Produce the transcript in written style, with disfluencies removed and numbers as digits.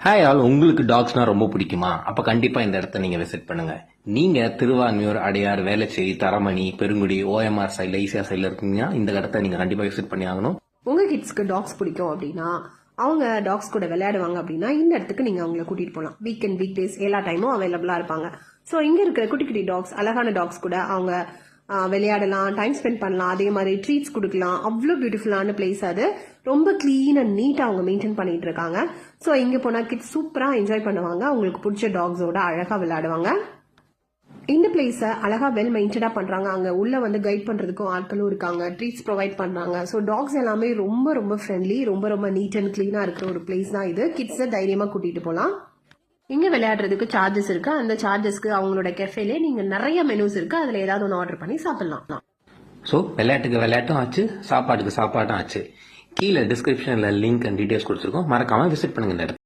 Hi all, உங்களுக்கு டாக்ஸ்னா ரொம்ப பிடிக்குமா? அப்ப கண்டிப்பா இந்த இடத்த நீங்க விசிட் பண்ணுங்க. நீங்க திருவான்மியூர், அடையார், வேளச்சேரி, தரமணி, பெருங்குடி, ஓஎம்ஆர் சைட்ல, ஈசிஆர் சைட்ல இருக்கீங்கன்னா இந்த இடத்த நீங்க கண்டிப்பா விசிட் பண்ணி ஆகணும். உங்க கிட்ஸ்க்கு டாக்ஸ் பிடிக்கும் அப்படின்னா, அவங்க டாக்ஸ் கூட விளையாடுவாங்க அப்படின்னா இந்த இடத்துக்கு நீங்க அவங்கள கூட்டிட்டு போகலாம். வீக்கெண்ட், வீக் டேஸ் எல்லா டைமும் அவைலபிளா இருப்பாங்க. ஸோ இங்க இருக்கிற குட்டி குட்டி டாக்ஸ், அழகான டாக்ஸ் கூட அவங்க விளையாடலாம், டைம் ஸ்பெண்ட் பண்ணலாம், அதே மாதிரி ட்ரீட்ஸ் கொடுக்கலாம். அவ்வளோ பியூட்டிஃபுல்லான பிளேஸ் அது. ரொம்ப கிளீன் அண்ட் நீட்டா அவங்க மெயின்டைன் பண்ணிட்டு இருக்காங்க. ஸோ இங்க போனா கிட்ஸ் சூப்பரா என்ஜாய் பண்ணுவாங்க. அவங்களுக்கு பிடிச்ச டாக்ஸோட அழகா விளையாடுவாங்க. இந்த பிளேஸ அழகா வெல் மெயின்டைனா பண்றாங்க. அங்க உள்ள வந்து கைட் பண்றதுக்கும் ஆட்களும் இருக்காங்க. ட்ரீட்ஸ் ப்ரொவைட் பண்றாங்க. ஸோ டாக்ஸ் எல்லாமே ரொம்ப ரொம்ப ஃப்ரெண்ட்லி, ரொம்ப ரொம்ப நீட் அண்ட் கிளீனா இருக்கிற ஒரு பிளேஸ் தான் இது. கிட்ஸை தைரியமா கூட்டிட்டு போகலாம். இங்க விளையாடுறதுக்கு சார்ஜஸ் இருக்கு. அந்த சார்ஜஸ்க்கு அவங்களோட கெஃபேலே நீங்க நிறைய மெனூஸ் இருக்கு. அதுல ஏதாவது ஒன்று ஆர்டர் பண்ணி சாப்பிடலாம். ஸோ விளையாட்டுக்கு விளையாட்டும் ஆச்சு, சாப்பாட்டுக்கு சாப்பாடும் ஆச்சு. கீழே டிஸ்கிரிப்ஷன்ல லிங்க் அண்ட் டீடைல்ஸ் கொடுத்துருக்கோம். மறக்காம விசிட் பண்ணுங்க இந்த இடத்த.